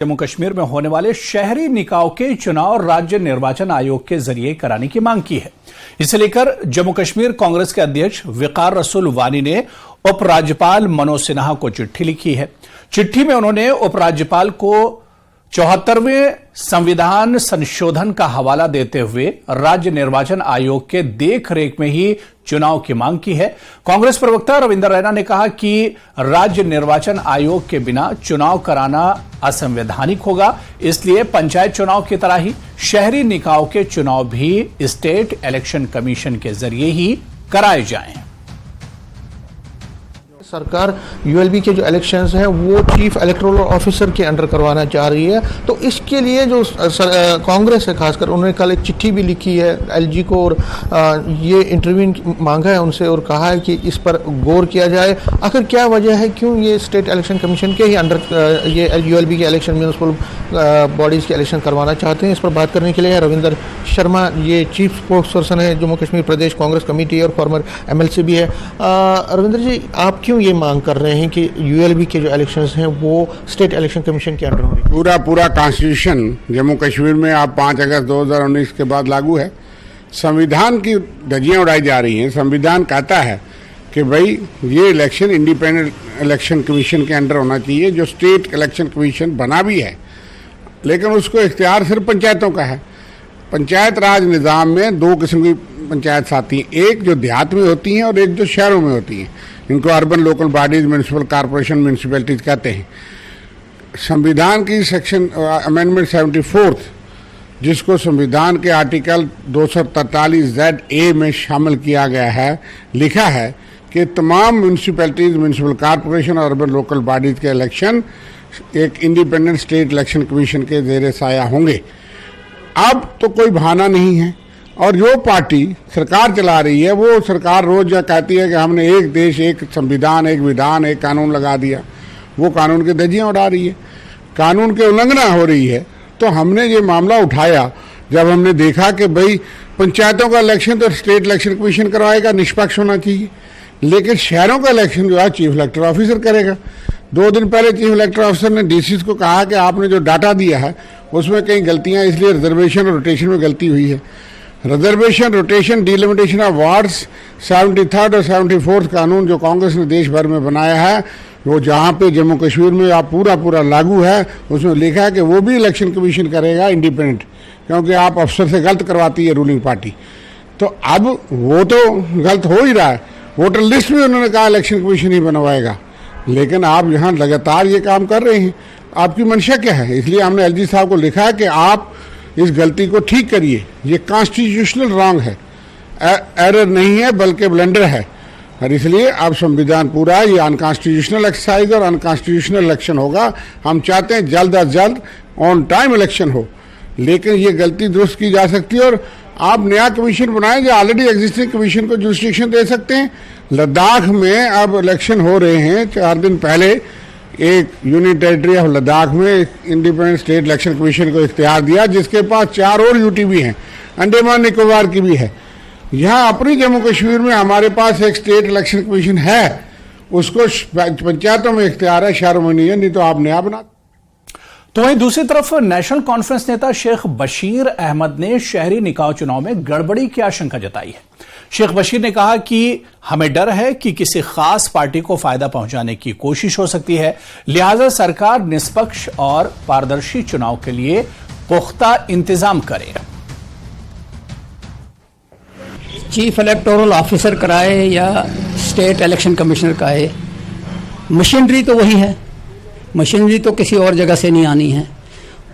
जम्मू कश्मीर में होने वाले शहरी निकायों के चुनाव राज्य निर्वाचन आयोग के जरिए कराने की मांग की है। इसे लेकर जम्मू कश्मीर कांग्रेस के अध्यक्ष वकार रसूल वानी ने उपराज्यपाल मनोज सिन्हा को चिट्ठी लिखी है। चिट्ठी में उन्होंने उपराज्यपाल को 74वें संविधान संशोधन का हवाला देते हुए राज्य निर्वाचन आयोग के देखरेख में ही चुनाव की मांग की है। कांग्रेस प्रवक्ता रविंदर रैना ने कहा कि राज्य निर्वाचन आयोग के बिना चुनाव कराना असंवैधानिक होगा, इसलिए पंचायत चुनाव की तरह ही शहरी निकायों के चुनाव भी स्टेट इलेक्शन कमीशन के जरिए ही कराए जाएं। सरकार यूएलबी के जो इलेक्शंस हैं वो चीफ इलेक्टोरल ऑफिसर के अंडर करवाना चाह रही है, तो इसके लिए जो कांग्रेस है खासकर उन्होंने कल एक चिट्ठी भी लिखी है एलजी को और ये इंटरव्यू मांगा है उनसे और कहा है कि इस पर गौर किया जाए। आखिर क्या वजह है, क्यों ये स्टेट इलेक्शन कमीशन के ही अंडर ये यूएलबी के इलेक्शन म्यूनिसिपल बॉडीज़ के इलेक्शन करवाना चाहते हैं। इस पर बात करने के लिए रविंदर शर्मा, ये चीफ स्पोक्स पर्सन है जम्मू कश्मीर प्रदेश कांग्रेस कमेटी और फॉर्मर एमएलसी भी है। रविंदर जी, आप क्यों ये मांग कर रहे हैं कि यूएलबी के जो इलेक्शंस हैं वो स्टेट इलेक्शन कमीशन के अंडर होंगे? पूरा कॉन्स्टिट्यूशन जम्मू कश्मीर में आप 5 अगस्त 2019 के बाद लागू है। संविधान की धज्जियां उड़ाई जा रही हैं। संविधान कहता है कि भाई ये इलेक्शन इंडिपेंडेंट इलेक्शन कमीशन के अंडर होना चाहिए, जो स्टेट इलेक्शन कमीशन बना भी है, लेकिन उसको इख्तियार सिर्फ पंचायतों का है। पंचायत राज निज़ाम में 2 किस्म की पंचायत आती हैं, एक जो देहात में होती हैं और एक जो शहरों में होती हैं। इनको urban local bodies, municipal corporation, municipalities कहते हैं। संविधान की सेक्शन अमेंडमेंट 74 जिसको संविधान के आर्टिकल 243(ZA) में शामिल किया गया है, लिखा है कि तमाम म्यूनिसिपैलिटीज, म्यूनिसिपल कॉरपोरेशन और अर्बन लोकल बॉडीज के इलेक्शन एक इंडिपेंडेंट स्टेट इलेक्शन कमीशन के ज़ेरे साया होंगे। अब तो कोई बहाना नहीं है, और जो पार्टी सरकार चला रही है वो सरकार रोज यह कहती है कि हमने एक देश, एक संविधान, एक विधान, एक कानून लगा दिया। वो कानून की धज्जियां उड़ा रही है, कानून की उल्लंघना हो रही है। तो हमने ये मामला उठाया जब हमने देखा कि भाई पंचायतों का इलेक्शन तो स्टेट इलेक्शन कमीशन करवाएगा, निष्पक्ष होना चाहिए, लेकिन शहरों का इलेक्शन जो है चीफ इलेक्टोरल ऑफिसर करेगा। 2 दिन पहले चीफ इलेक्टोरल ऑफिसर ने डीसीज को कहा कि आपने जो डाटा दिया है उसमें कई गलतियाँ, इसलिए रिजर्वेशन और रोटेशन में गलती हुई है। Reservation, rotation, delimitation of wards 73rd और 74th कानून जो कांग्रेस ने देश भर में बनाया है, वो जहाँ पे जम्मू कश्मीर में आप पूरा लागू है, उसमें लिखा है कि वो भी इलेक्शन कमीशन करेगा इंडिपेंडेंट, क्योंकि आप अफसर से गलत करवाती है रूलिंग पार्टी। तो अब वो तो गलत हो ही रहा है। वोटर लिस्ट में उन्होंने कहा इलेक्शन कमीशन ही बनवाएगा, लेकिन आप यहाँ लगातार ये काम कर रहे हैं। आपकी मंशा क्या है? इसलिए हमने एलजी साहब को लिखा है कि आप इस गलती को ठीक करिए। ये कॉन्स्टिट्यूशनल रॉन्ग है, एरर नहीं है बल्कि ब्लंडर है, और इसलिए अब संविधान पूरा है। ये अनकॉन्स्टिट्यूशनल एक्सरसाइज और अनकॉन्स्टिट्यूशनल इलेक्शन होगा। हम चाहते हैं जल्द अज जल्द ऑन टाइम इलेक्शन हो, लेकिन ये गलती दुरुस्त की जा सकती है। और आप नया कमीशन बनाएं जो ऑलरेडी एग्जिस्टिंग कमीशन को जुरिस्डिक्शन दे सकते हैं। लद्दाख में अब इलेक्शन हो रहे हैं। 4 दिन पहले एक यूनियन टेरिटरी ऑफ लद्दाख में इंडिपेंडेंट स्टेट इलेक्शन कमीशन को इख्तियार दिया, जिसके पास 4 और यूटी भी हैं, अंडमान निकोबार की भी है। यहाँ अपनी जम्मू कश्मीर में हमारे पास एक स्टेट इलेक्शन कमीशन है, उसको पंचायतों में इख्तियार है, शहरों में नहीं है। नहीं तो आप नया बना। तो वहीं दूसरी तरफ नेशनल कॉन्फ्रेंस नेता शेख बशीर अहमद ने शहरी निकाय चुनाव में गड़बड़ी की आशंका जताई है। शेख बशीर ने कहा कि हमें डर है कि किसी खास पार्टी को फायदा पहुंचाने की कोशिश हो सकती है, लिहाजा सरकार निष्पक्ष और पारदर्शी चुनाव के लिए पुख्ता इंतजाम करे। चीफ इलेक्टोरल ऑफिसर कराए या स्टेट इलेक्शन कमिश्नर कराए, मशीनरी तो वही है, मशीनरी तो किसी और जगह से नहीं आनी है।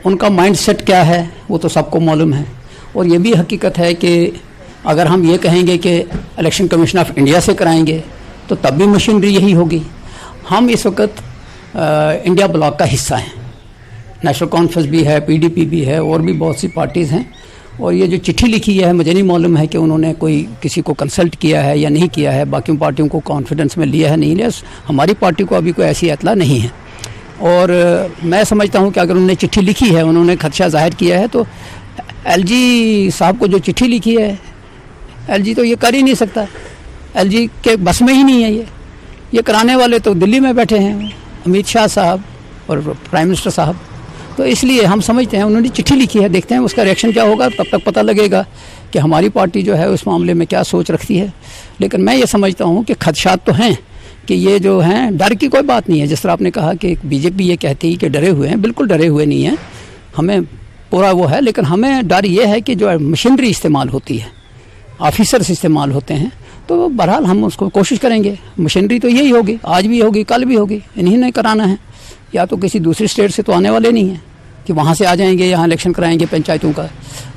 उनका माइंडसेट क्या है वो तो सबको मालूम है। और ये भी हकीकत है कि अगर हम ये कहेंगे कि इलेक्शन कमीशन ऑफ इंडिया से कराएंगे तो तब भी मशीनरी यही होगी। हम इस वक्त इंडिया ब्लॉक का हिस्सा हैं, नेशनल कॉन्फ्रेंस भी है, पीडीपी भी है, और भी बहुत सी पार्टीज़ हैं। और ये जो चिट्ठी लिखी है, मुझे नहीं मालूम है कि उन्होंने कोई किसी को कंसल्ट किया है या नहीं किया है, बाकी पार्टियों को कॉन्फिडेंस में लिया है नहीं लिया। हमारी पार्टी को अभी कोई ऐसी इत्तला नहीं है। और मैं समझता हूँ कि अगर उन्होंने चिट्ठी लिखी है, उन्होंने खदशा जाहिर किया है, तो एलजी साहब को जो चिट्ठी लिखी है, एलजी तो ये कर ही नहीं सकता। एलजी के बस में ही नहीं है ये कराने वाले तो दिल्ली में बैठे हैं, अमित शाह साहब और प्राइम मिनिस्टर साहब। तो इसलिए हम समझते हैं, उन्होंने चिट्ठी लिखी है, देखते हैं उसका रिएक्शन क्या होगा, तब तक पता लगेगा कि हमारी पार्टी जो है उस मामले में क्या सोच रखती है। लेकिन मैं ये समझता हूँ कि खदशात तो हैं कि ये जो हैं, डर की कोई बात नहीं है। जिस तरह आपने कहा कि बीजेपी ये कहती है कि डरे हुए हैं, बिल्कुल डरे हुए नहीं हैं, हमें पूरा वो है। लेकिन हमें डर ये है कि जो मशीनरी इस्तेमाल होती है, ऑफिसर्स इस्तेमाल होते हैं, तो बहरहाल हम उसको कोशिश करेंगे। मशीनरी तो यही होगी, आज भी होगी, कल भी होगी, इन्हीं ने कराना है। या तो किसी दूसरी स्टेट से तो आने वाले नहीं हैं कि वहाँ से आ जाएंगे, यहाँ इलेक्शन कराएंगे पंचायतों का।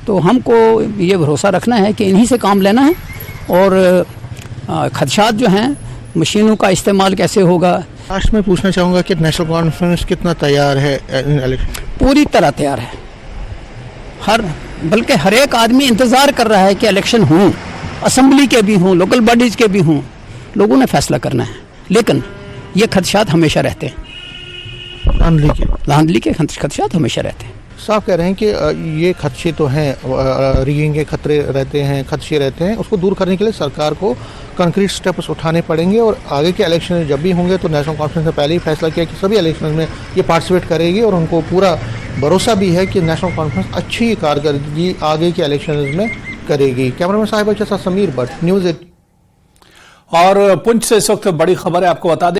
तो हमको ये भरोसा रखना है कि इन्हीं से काम लेना है। और खदशात जो हैं, मशीनों का इस्तेमाल कैसे होगा। लास्ट में पूछना चाहूँगा कि नेशनल कॉन्फ्रेंस कितना तैयार है इन इलेक्शन? पूरी तरह तैयार है। बल्कि हर एक आदमी इंतज़ार कर रहा है कि इलेक्शन हों, असम्बली के भी हों, लोकल बॉडीज़ के भी हों, लोगों ने फैसला करना है। लेकिन ये खदशात हमेशा रहते हैं, धांधली के खदशात हमेशा रहते हैं। साफ कह रहे हैं कि ये खदशे तो हैं, रिगिंग के खतरे रहते हैं, खदशे रहते हैं, उसको दूर करने के लिए सरकार को कंक्रीट स्टेप्स उठाने पड़ेंगे। और आगे के इलेक्शन जब भी होंगे तो नेशनल कॉन्फ्रेंस ने पहले ही फैसला किया कि सभी इलेक्शन में ये पार्टिसिपेट करेगी, और उनको पूरा भरोसा भी है कि नेशनल कॉन्फ्रेंस अच्छी कारकर्दगी आगे के इलेक्शन में करेगी। कैमरामैन साहिब के साथ समीर भट्ट, न्यूज़ 18। और पुंछ से इस वक्त बड़ी खबर है, आपको बता दें